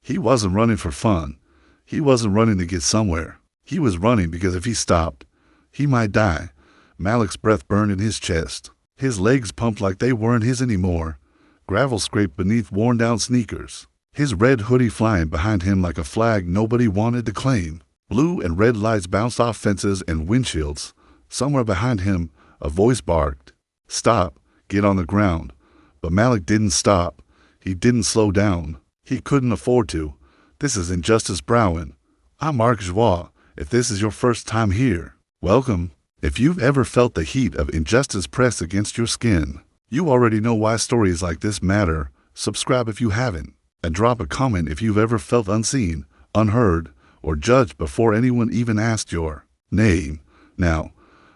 He wasn't running for fun. He wasn't running to get somewhere. He was running because if he stopped, he might die. Malik's breath burned in his chest. His legs pumped like they weren't his anymore. Gravel scraped beneath worn-down sneakers. His red hoodie flying behind him like a flag nobody wanted to claim. Blue and red lights bounced off fences and windshields. Somewhere behind him, a voice barked, "Stop, get on the ground." But Malik didn't stop. He didn't slow down. He couldn't afford to. This is Injustice Browin. I'm Mark Joie. If this is your first time here, welcome. If you've ever felt the heat of injustice pressed against your skin, you already know why stories like this matter. Subscribe if you haven't, and drop a comment if you've ever felt unseen, unheard, or judged before anyone even asked your name. Now,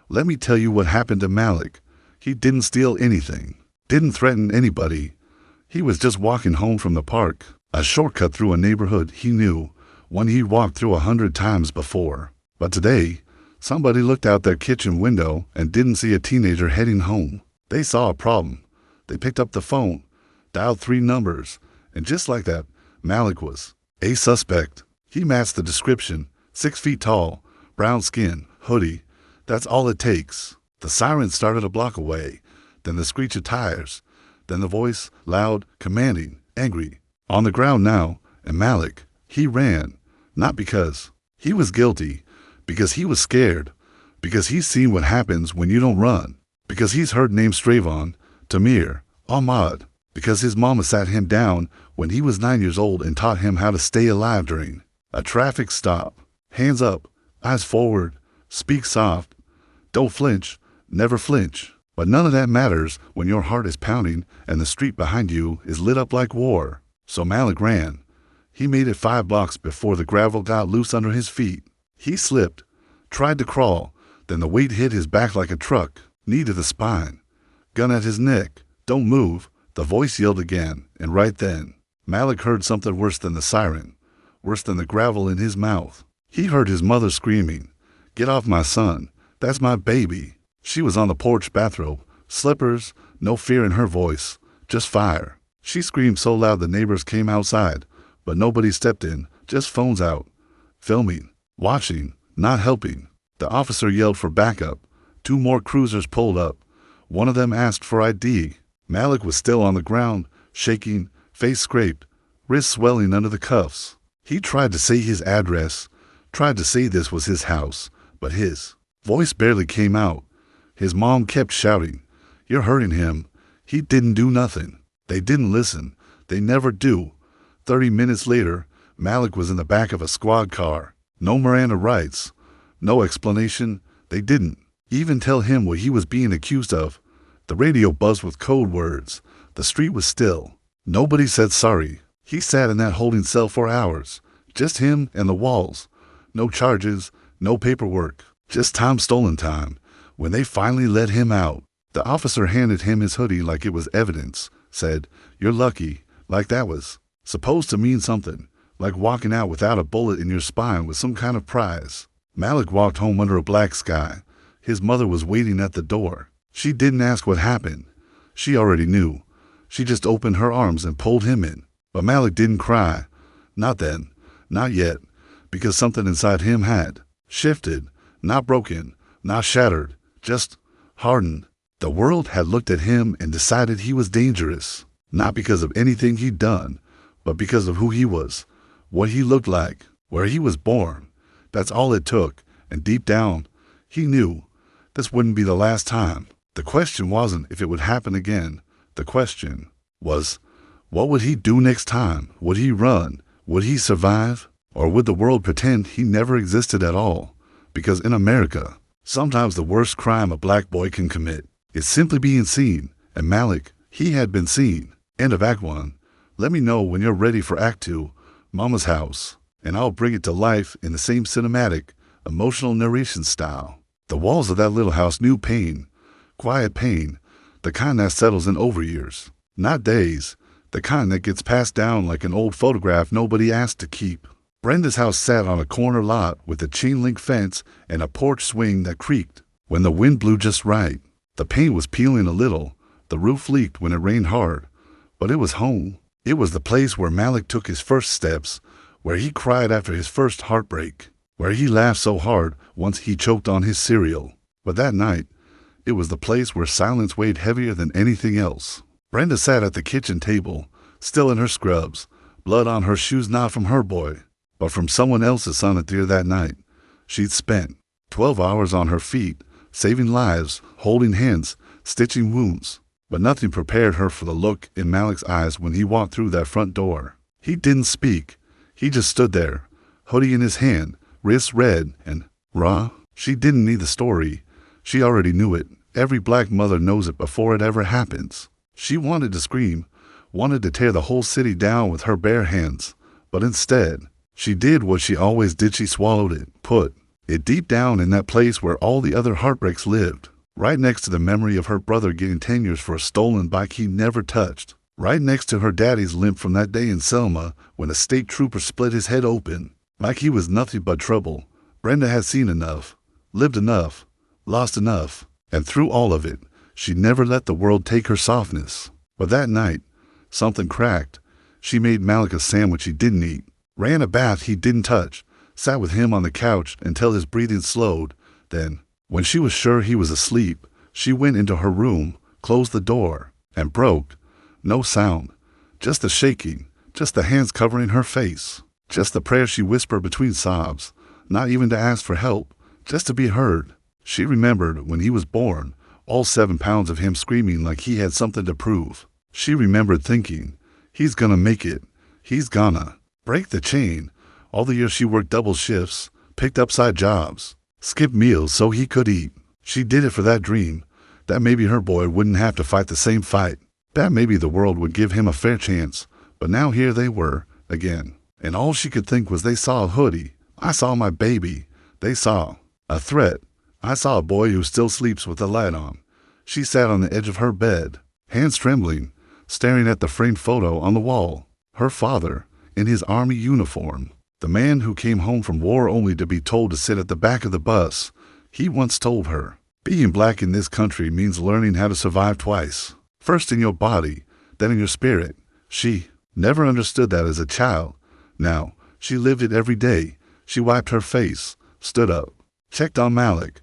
let me tell you what happened to Malik. He didn't steal anything, didn't threaten anybody. He was just walking home from the park, a shortcut through a neighborhood he knew, one he'd walked through 100 times before. But today, somebody looked out their kitchen window and didn't see a teenager heading home. They saw a problem. They picked up the phone, dialed 3 numbers, and just like that, Malik was a suspect. He matched the description: 6 feet tall, brown skin, hoodie. That's all it takes. The siren started a block away, then the screech of tires, then the voice, loud, commanding, angry. On the ground now, and Malik, he ran, not because he was guilty, because he was scared, because he's seen what happens when you don't run, because he's heard names Stravon, Tamir, Ahmad, because his mama sat him down when he was 9 years old and taught him how to stay alive during a traffic stop. Hands up, eyes forward, speak soft, don't flinch, never flinch. But none of that matters when your heart is pounding and the street behind you is lit up like war. So Malik ran. He made it 5 blocks before the gravel got loose under his feet. He slipped, tried to crawl, then the weight hit his back like a truck, knee to the spine, gun at his neck. "Don't move," the voice yelled again, and right then, Malik heard something worse than the siren, worse than the gravel in his mouth. He heard his mother screaming, "Get off my son, that's my baby." She was on the porch bathrobe, slippers, no fear in her voice, just fire. She screamed so loud the neighbors came outside, but nobody stepped in, just phones out, filming, watching, not helping. The officer yelled for backup. 2 more cruisers pulled up. One of them asked for ID. Malik was still on the ground, shaking, face scraped, wrists swelling under the cuffs. He tried to say his address, tried to say this was his house, but his voice barely came out. His mom kept shouting, "You're hurting him." He didn't do nothing. They didn't listen. They never do. 30 minutes later, Malik was in the back of a squad car. No Miranda rights. No explanation. They didn't even tell him what he was being accused of. The radio buzzed with code words. The street was still. Nobody said sorry. He sat in that holding cell for hours. Just him and the walls. No charges, no paperwork. Just time, stolen time. When they finally let him out, the officer handed him his hoodie like it was evidence, said, "You're lucky," like that was supposed to mean something, like walking out without a bullet in your spine with some kind of prize. Malik walked home under a black sky. His mother was waiting at the door. She didn't ask what happened. She already knew. She just opened her arms and pulled him in. But Malik didn't cry. Not then. Not yet. Because something inside him had shifted. Not broken. Not shattered. Just hardened. The world had looked at him and decided he was dangerous. Not because of anything he'd done, but because of who he was, what he looked like, where he was born. That's all it took. And deep down, he knew this wouldn't be the last time. The question wasn't if it would happen again. The question was, what would he do next time? Would he run? Would he survive? Or would the world pretend he never existed at all? Because in America, sometimes the worst crime a black boy can commit is simply being seen. And Malik, he had been seen. End of Act 1. Let me know when you're ready for Act 2, Mama's House, and I'll bring it to life in the same cinematic, emotional narration style. The walls of that little house knew pain, quiet pain, the kind that settles in over years, not days, the kind that gets passed down like an old photograph nobody asked to keep. Brenda's house sat on a corner lot with a chain-link fence and a porch swing that creaked when the wind blew just right. The paint was peeling a little, the roof leaked when it rained hard, but it was home. It was the place where Malik took his first steps, where he cried after his first heartbreak, where he laughed so hard once he choked on his cereal. But that night, it was the place where silence weighed heavier than anything else. Brenda sat at the kitchen table, still in her scrubs, blood on her shoes not from her boy, but from someone else's son at deer that night. She'd spent 12 hours on her feet, saving lives, holding hands, stitching wounds. But nothing prepared her for the look in Malik's eyes when he walked through that front door. He didn't speak. He just stood there, hoodie in his hand, wrists red, and raw. She didn't need the story. She already knew it. Every black mother knows it before it ever happens. She wanted to scream, wanted to tear the whole city down with her bare hands. But instead, she did what she always did. She swallowed it, put it deep down in that place where all the other heartbreaks lived. Right next to the memory of her brother getting 10 years for a stolen bike he never touched. Right next to her daddy's limp from that day in Selma when a state trooper split his head open. Like he was nothing but trouble. Brenda had seen enough, lived enough, lost enough. And through all of it, she never let the world take her softness. But that night, something cracked. She made Malik a sandwich he didn't eat, ran a bath he didn't touch, sat with him on the couch until his breathing slowed. Then, when she was sure he was asleep, she went into her room, closed the door, and broke. No sound, just the shaking, just the hands covering her face, just the prayer she whispered between sobs, not even to ask for help, just to be heard. She remembered when he was born, all 7 pounds of him screaming like he had something to prove. She remembered thinking, he's gonna make it, he's gonna break the chain. All the years she worked double shifts, picked up side jobs, skipped meals so he could eat. She did it for that dream, that maybe her boy wouldn't have to fight the same fight, that maybe the world would give him a fair chance. But now here they were, again. And all she could think was they saw a hoodie. I saw my baby. They saw a threat. I saw a boy who still sleeps with the light on. She sat on the edge of her bed, hands trembling, staring at the framed photo on the wall. Her father, in his army uniform. The man who came home from war only to be told to sit at the back of the bus. He once told her, being black in this country means learning how to survive twice. First in your body, then in your spirit. She never understood that as a child. Now, she lived it every day. She wiped her face, stood up, checked on Malik.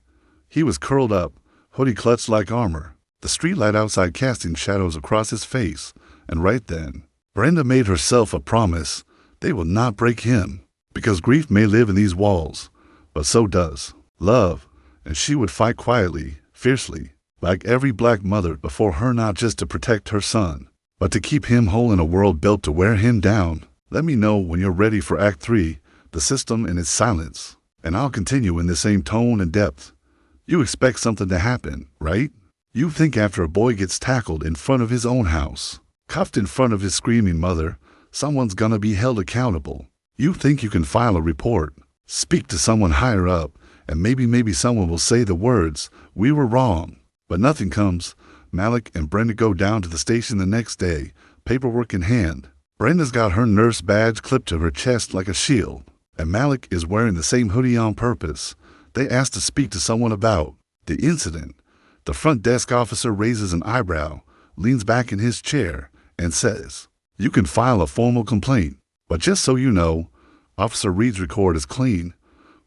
He was curled up, hoodie clutched like armor, the streetlight outside casting shadows across his face. And right then, Brenda made herself a promise. They will not break him. Because grief may live in these walls, but so does love. And she would fight quietly, fiercely, like every black mother before her, not just to protect her son, but to keep him whole in a world built to wear him down. Let me know when you're ready for Act 3, the system and its silence, and I'll continue in the same tone and depth. You expect something to happen, right? You think after a boy gets tackled in front of his own house, cuffed in front of his screaming mother, someone's gonna be held accountable. You think you can file a report, speak to someone higher up, and maybe someone will say the words, "We were wrong." But nothing comes. Malik and Brenda go down to the station the next day, paperwork in hand. Brenda's got her nurse badge clipped to her chest like a shield, and Malik is wearing the same hoodie on purpose. They ask to speak to someone about the incident. The front desk officer raises an eyebrow, leans back in his chair, and says, "You can file a formal complaint. But just so you know," Officer Reed's record is clean.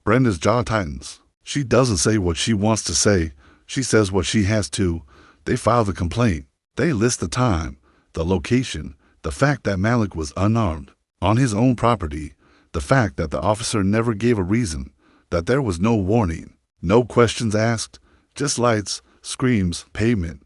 Brenda's jaw tightens. She doesn't say what she wants to say. She says what she has to. They file the complaint. They list the time, the location, the fact that Malik was unarmed, on his own property, the fact that the officer never gave a reason, that there was no warning, no questions asked, just lights, screams, pavement.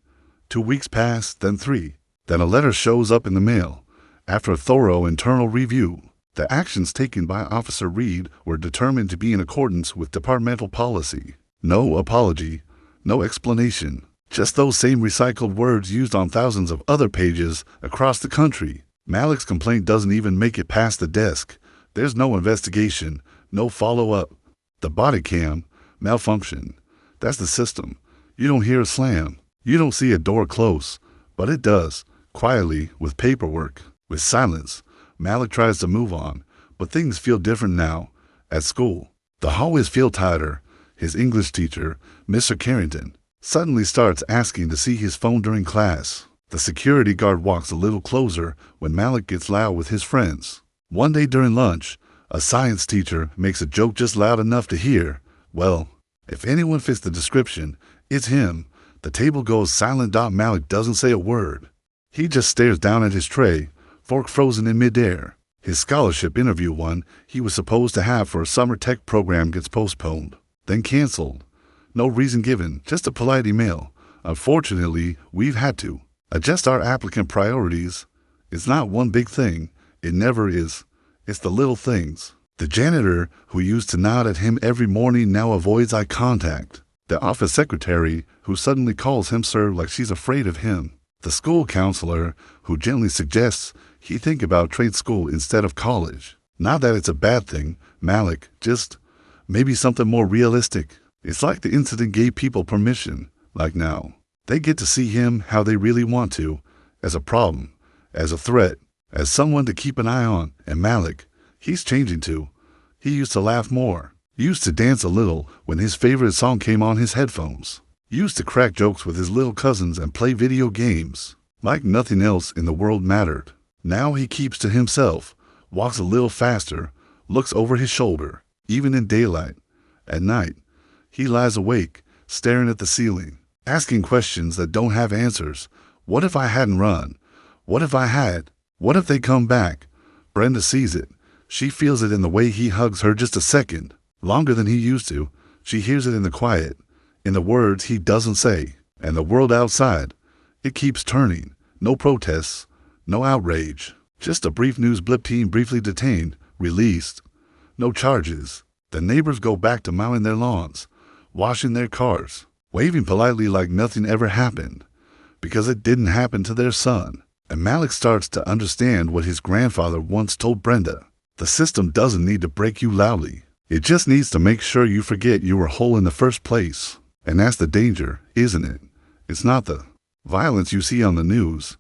2 weeks pass, then 3. Then a letter shows up in the mail. After a thorough internal review, the actions taken by Officer Reed were determined to be in accordance with departmental policy. No apology, no explanation, just those same recycled words used on thousands of other pages across the country. Malik's complaint doesn't even make it past the desk. There's no investigation, no follow-up. The body cam, malfunction. That's the system. You don't hear a slam. You don't see a door close. But it does, quietly, with paperwork. With silence, Malik tries to move on, but things feel different now. At school, the hallways feel tighter. His English teacher, Mr. Carrington, suddenly starts asking to see his phone during class. The security guard walks a little closer when Malik gets loud with his friends. One day during lunch, a science teacher makes a joke just loud enough to hear. Well, if anyone fits the description, it's him. The table goes silent. Malik doesn't say a word. He just stares down at his tray, fork frozen in midair. His scholarship interview one he was supposed to have for a summer tech program gets postponed, then canceled. No reason given, just a polite email. Unfortunately, we've had to adjust our applicant priorities. It's not one big thing. It never is. It's the little things. The janitor who used to nod at him every morning now avoids eye contact. The office secretary who suddenly calls him sir like she's afraid of him. The school counselor who gently suggests he think about trade school instead of college. Not that it's a bad thing, Malik, just maybe something more realistic. It's like the incident gave people permission, like now. They get to see him how they really want to, as a problem, as a threat, as someone to keep an eye on. And Malik, he's changing too. He used to laugh more, used to dance a little when his favorite song came on his headphones, used to crack jokes with his little cousins and play video games, like nothing else in the world mattered. Now he keeps to himself, walks a little faster, looks over his shoulder, even in daylight. At night, he lies awake, staring at the ceiling, asking questions that don't have answers. What if I hadn't run? What if I had? What if they come back? Brenda sees it. She feels it in the way he hugs her just a second, longer than he used to. She hears it in the quiet, in the words he doesn't say. And the world outside, it keeps turning. No protests, no outrage. Just a brief news blip: teen briefly detained, released. No charges. The neighbors go back to mowing their lawns, washing their cars, waving politely like nothing ever happened, because it didn't happen to their son. And Malik starts to understand what his grandfather once told Brenda. The system doesn't need to break you loudly. It just needs to make sure you forget you were whole in the first place. And that's the danger, isn't it? It's not the violence you see on the news.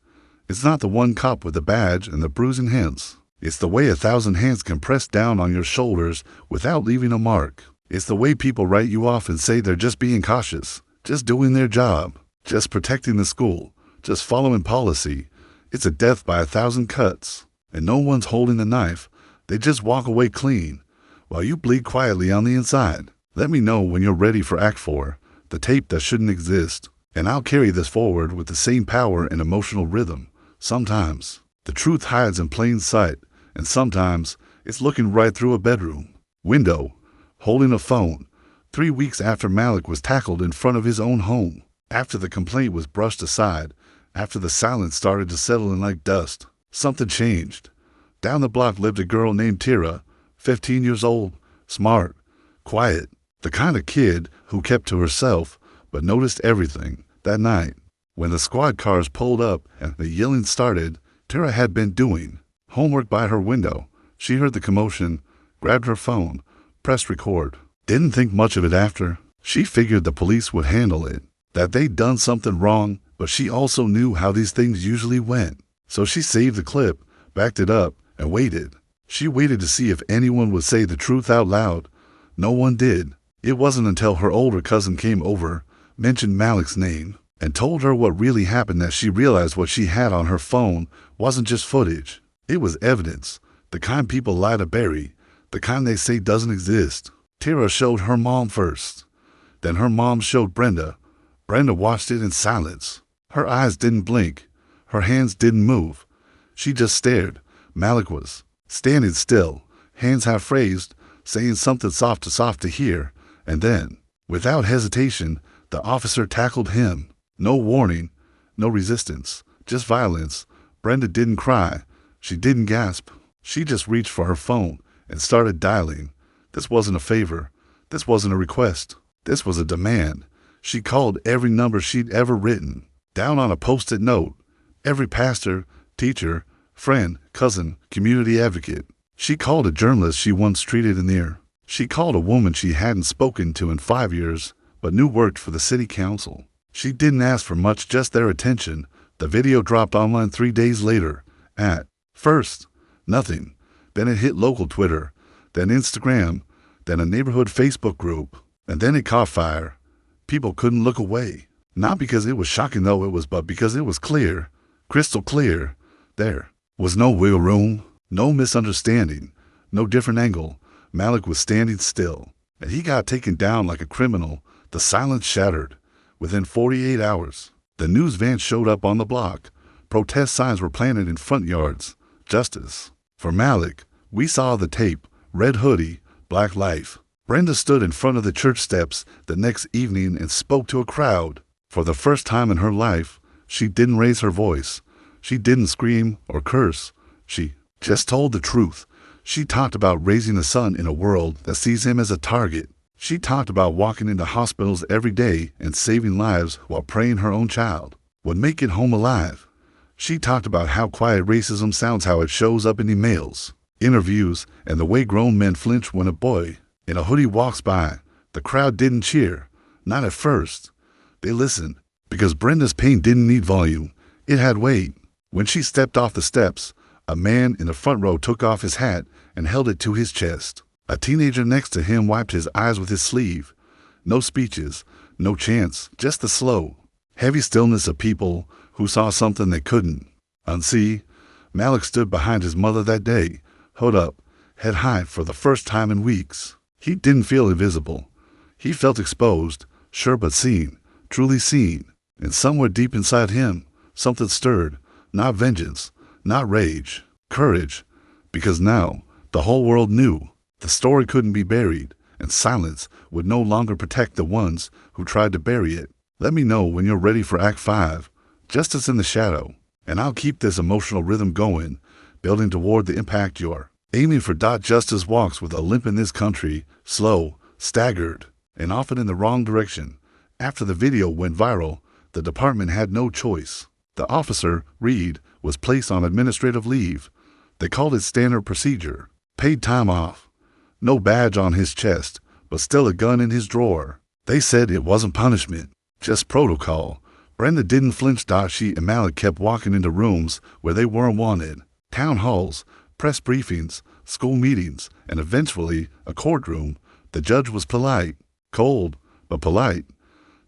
It's not the one cop with the badge and the bruising hands. It's the way 1,000 hands can press down on your shoulders without leaving a mark. It's the way people write you off and say they're just being cautious, just doing their job, just protecting the school, just following policy. It's a death by 1,000 cuts, and no one's holding the knife. They just walk away clean, while you bleed quietly on the inside. Let me know when you're ready for Act 4, the tape that shouldn't exist, and I'll carry this forward with the same power and emotional rhythm. Sometimes, the truth hides in plain sight, and sometimes, it's looking right through a bedroom window, holding a phone, 3 weeks after Malik was tackled in front of his own home, after the complaint was brushed aside, after the silence started to settle in like dust. Something changed. Down the block lived a girl named Tira, 15 years old, smart, quiet, the kind of kid who kept to herself but noticed everything. That night, when the squad cars pulled up and the yelling started, Tara had been doing homework by her window. She heard the commotion, grabbed her phone, pressed record. Didn't think much of it after. She figured the police would handle it, that they'd done something wrong, but she also knew how these things usually went. So she saved the clip, backed it up, and waited. She waited to see if anyone would say the truth out loud. No one did. It wasn't until her older cousin came over, mentioned Malik's name, and told her what really happened that she realized what she had on her phone wasn't just footage. It was evidence, the kind people lie to bury, the kind they say doesn't exist. Tara showed her mom first. Then her mom showed Brenda. Brenda watched it in silence. Her eyes didn't blink. Her hands didn't move. She just stared. Malik was standing still, hands half raised, saying something soft to hear, and then, without hesitation, the officer tackled him. No warning, no resistance, just violence. Brenda didn't cry. She didn't gasp. She just reached for her phone and started dialing. This wasn't a favor. This wasn't a request. This was a demand. She called every number she'd ever written, down on a post-it note. Every pastor, teacher, friend, cousin, community advocate. She called a journalist she once treated in the ear. She called a woman she hadn't spoken to in 5 years, but knew worked for the city council. She didn't ask for much, just their attention. The video dropped online 3 days later. At first, nothing. Then it hit local Twitter, then Instagram, then a neighborhood Facebook group, and then it caught fire. People couldn't look away. Not because it was shocking though it was, but because it was clear. Crystal clear. There was no wiggle room, no misunderstanding, no different angle. Malik was standing still, and he got taken down like a criminal. The silence shattered. Within 48 hours, the news van showed up on the block. Protest signs were planted in front yards. Justice for Malik. We saw the tape. Red hoodie, black life. Brenda stood in front of the church steps the next evening and spoke to a crowd. For the first time in her life, she didn't raise her voice. She didn't scream or curse. She just told the truth. She talked about raising a son in a world that sees him as a target. She talked about walking into hospitals every day and saving lives while praying her own child would make it home alive. She talked about how quiet racism sounds, how it shows up in emails, interviews, and the way grown men flinch when a boy in a hoodie walks by. The crowd didn't cheer, not at first. They listened, because Brenda's pain didn't need volume. It had weight. When she stepped off the steps, a man in the front row took off his hat and held it to his chest. A teenager next to him wiped his eyes with his sleeve. No speeches, no chants, just the slow, heavy stillness of people who saw something they couldn't unsee. Malik stood behind his mother that day, hood up, head high for the first time in weeks. He didn't feel invisible. He felt exposed, sure but seen, truly seen. And somewhere deep inside him, something stirred, not vengeance, not rage, courage. Because now, the whole world knew. The story couldn't be buried, and silence would no longer protect the ones who tried to bury it. Let me know when you're ready for Act 5, Justice in the Shadow, and I'll keep this emotional rhythm going, building toward the impact you're aiming for. Justice walks with a limp in this country, slow, staggered, and often in the wrong direction. After the video went viral, the department had no choice. The officer, Reed, was placed on administrative leave. They called it standard procedure, paid time off. No badge on his chest, but still a gun in his drawer. They said it wasn't punishment, just protocol. Brenda didn't flinch. She and Malik kept walking into rooms where they weren't wanted. Town halls, press briefings, school meetings, and eventually a courtroom. The judge was polite, cold, but polite.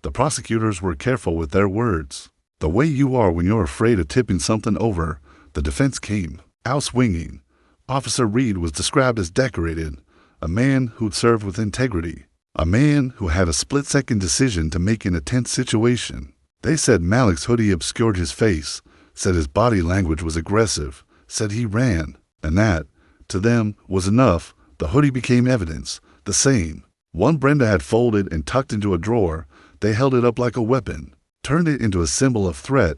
The prosecutors were careful with their words. The way you are when you're afraid of tipping something over. The defense came out swinging. Officer Reed was described as decorated, a man who'd served with integrity, a man who had a split-second decision to make in a tense situation. They said Malik's hoodie obscured his face, said his body language was aggressive, said he ran, and that, to them, was enough. The hoodie became evidence, the same. One Brenda had folded and tucked into a drawer. They held it up like a weapon, turned it into a symbol of threat.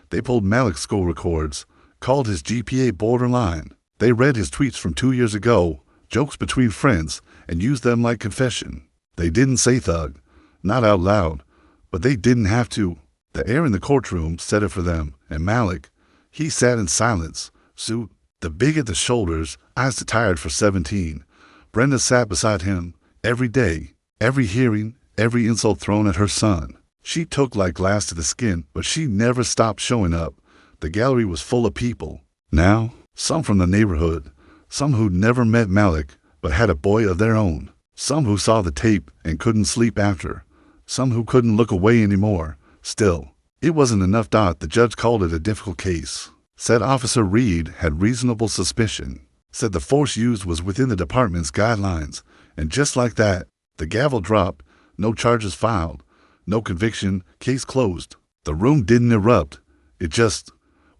They pulled Malik's school records, called his GPA borderline. They read his tweets from 2 years ago, jokes between friends, and used them like confession. They didn't say thug, not out loud, but they didn't have to. The air in the courtroom said it for them, and Malik, he sat in silence, suit, the big at the shoulders, eyes tired for 17. Brenda sat beside him, every day, every hearing, every insult thrown at her son. She took like glass to the skin, but she never stopped showing up. The gallery was full of people. Now, some from the neighborhood, some who'd never met Malik but had a boy of their own, some who saw the tape and couldn't sleep after, some who couldn't look away anymore. Still, it wasn't enough. The judge called it a difficult case, said Officer Reed had reasonable suspicion, said the force used was within the department's guidelines, and just like that, the gavel dropped, no charges filed, no conviction, case closed. The room didn't erupt, it just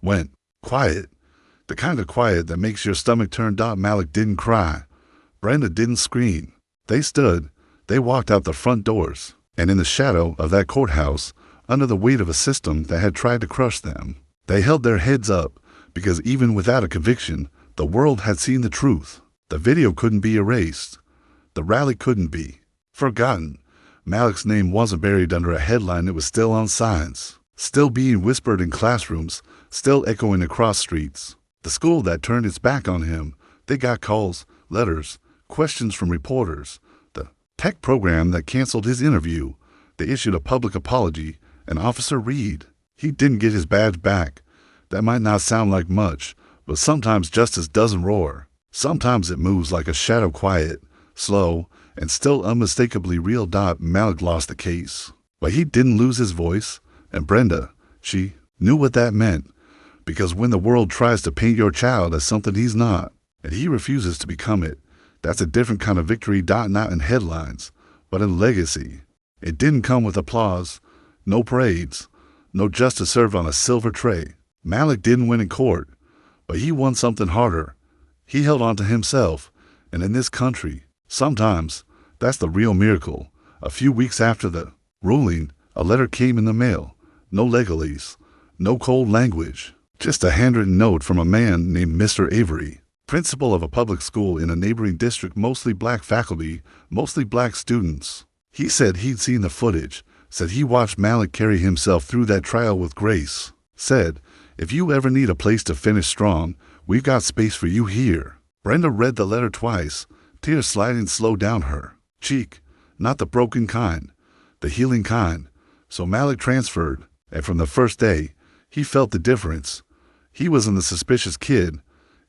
went quiet. The kind of quiet that makes your stomach turn. Malik didn't cry. Brenda didn't scream. They stood. They walked out the front doors. And in the shadow of that courthouse, under the weight of a system that had tried to crush them, they held their heads up, because even without a conviction, the world had seen the truth. The video couldn't be erased. The rally couldn't be forgotten. Malik's name wasn't buried under a headline. It was still on signs, still being whispered in classrooms, still echoing across streets. The school that turned its back on him, they got calls, letters, questions from reporters. The tech program that canceled his interview, they issued a public apology. And Officer Reed, he didn't get his badge back. That might not sound like much, but sometimes justice doesn't roar. Sometimes it moves like a shadow, quiet, slow, and still unmistakably real. Malik lost the case, but he didn't lose his voice. And Brenda, she knew what that meant. Because when the world tries to paint your child as something he's not, and he refuses to become it, that's a different kind of victory, not in headlines, but in legacy. It didn't come with applause, no parades, no justice served on a silver tray. Malik didn't win in court, but he won something harder. He held on to himself, and in this country, sometimes, that's the real miracle. A few weeks after the ruling, a letter came in the mail. No legalese, no cold language, just a handwritten note from a man named Mr. Avery, principal of a public school in a neighboring district, mostly black faculty, mostly black students. He said he'd seen the footage, said he watched Malik carry himself through that trial with grace, said, if you ever need a place to finish strong, we've got space for you here. Brenda read the letter twice, tears sliding slow down her cheek, not the broken kind, the healing kind. So Malik transferred, and from the first day, he felt the difference. He wasn't the suspicious kid.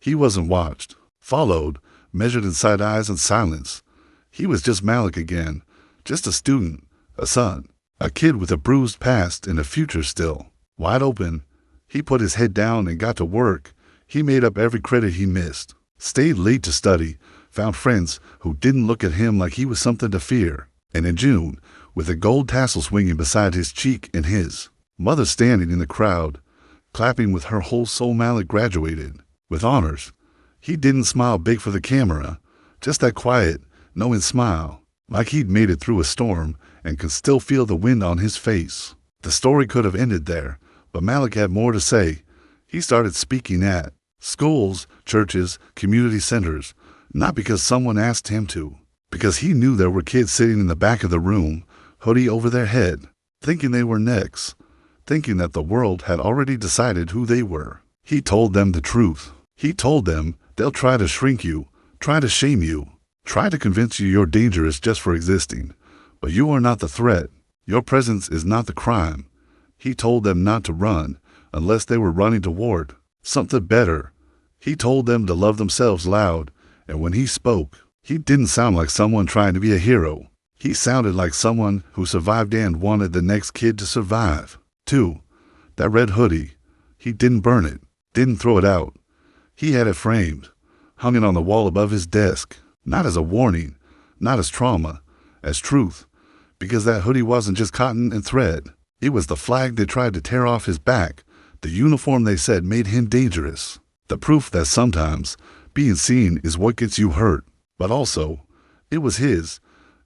He wasn't watched, followed, measured in side eyes and silence. He was just Malik again, just a student, a son, a kid with a bruised past and a future still wide open. He put his head down and got to work. He made up every credit he missed, stayed late to study, found friends who didn't look at him like he was something to fear. And in June, with a gold tassel swinging beside his cheek and his mother standing in the crowd, clapping with her whole soul, Malik graduated with honors. He didn't smile big for the camera, just that quiet, knowing smile, like he'd made it through a storm and could still feel the wind on his face. The story could have ended there, but Malik had more to say. He started speaking at schools, churches, community centers, not because someone asked him to, because he knew there were kids sitting in the back of the room, hoodie over their head, thinking they were next, thinking that the world had already decided who they were. He told them the truth. He told them they'll try to shrink you, try to shame you, try to convince you you're dangerous just for existing, but you are not the threat. Your presence is not the crime. He told them not to run unless they were running toward something better. He told them to love themselves loud, and when he spoke, he didn't sound like someone trying to be a hero. He sounded like someone who survived and wanted the next kid to survive, too. That red hoodie, he didn't burn it, didn't throw it out. He had it framed, hung it on the wall above his desk, not as a warning, not as trauma, as truth, because that hoodie wasn't just cotton and thread. It was the flag they tried to tear off his back, the uniform they said made him dangerous, the proof that sometimes being seen is what gets you hurt. But also, it was his.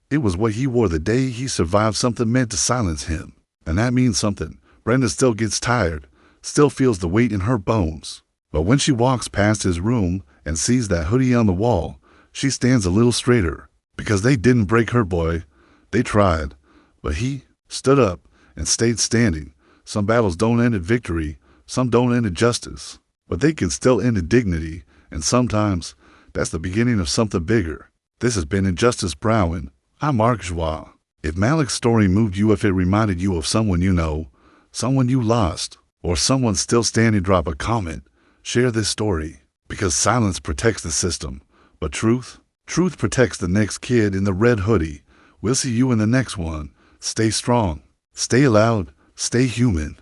It was what he wore the day he survived something meant to silence him. And that means something. Brenda still gets tired, still feels the weight in her bones. But when she walks past his room and sees that hoodie on the wall, she stands a little straighter. Because they didn't break her boy. They tried. But he stood up and stayed standing. Some battles don't end in victory. Some don't end in justice. But they can still end in dignity. And sometimes, that's the beginning of something bigger. This has been Injustice Browin. I'm Mark Joie. If Malik's story moved you, if it reminded you of someone you know, someone you lost, or someone still standing, drop a comment. Share this story. Because silence protects the system. But truth protects the next kid in the red hoodie. We'll see you in the next one. Stay strong. Stay loud. Stay human.